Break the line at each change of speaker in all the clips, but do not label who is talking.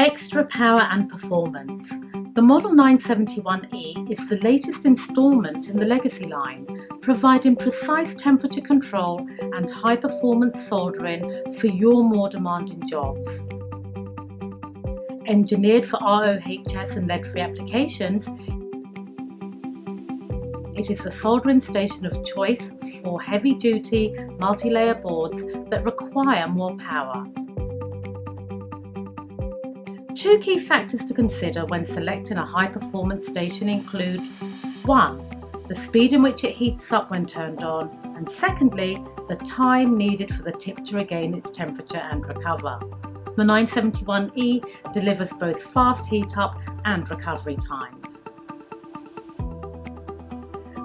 Extra power and performance. The Model 971E is the latest instalment in the legacy line, providing precise temperature control and high-performance soldering for your more demanding jobs. Engineered for RoHS and lead-free applications, it is the soldering station of choice for heavy-duty, multi-layer boards that require more power. Two key factors to consider when selecting a high-performance station include 1. The speed in which it heats up when turned on, and secondly, the time needed for the tip to regain its temperature and recover. The 971E delivers both fast heat up and recovery times.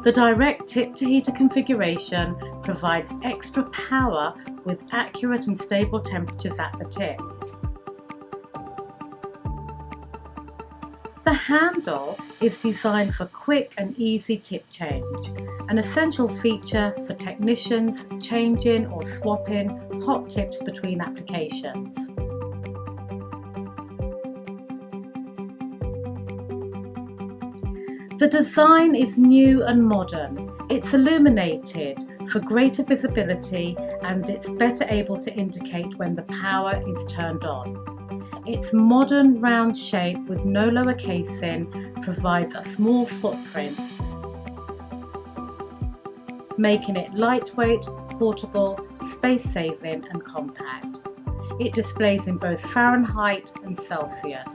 The direct tip-to-heater configuration provides extra power with accurate and stable temperatures at the tip. The handle is designed for quick and easy tip change, an essential feature for technicians changing or swapping hot tips between applications. The design is new and modern. It's illuminated for greater visibility and it's better able to indicate when the power is turned on. Its modern round shape with no lower casing provides a small footprint, making it lightweight, portable, space-saving and compact. It displays in both Fahrenheit and Celsius.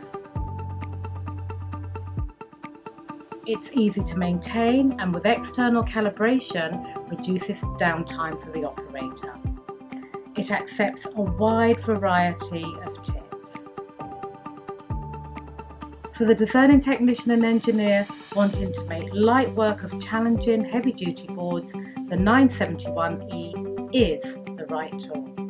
It's easy to maintain and with external calibration reduces downtime for the operator. It accepts a wide variety of tips. For the designing technician and engineer wanting to make light work of challenging heavy-duty boards, the 971E is the right tool.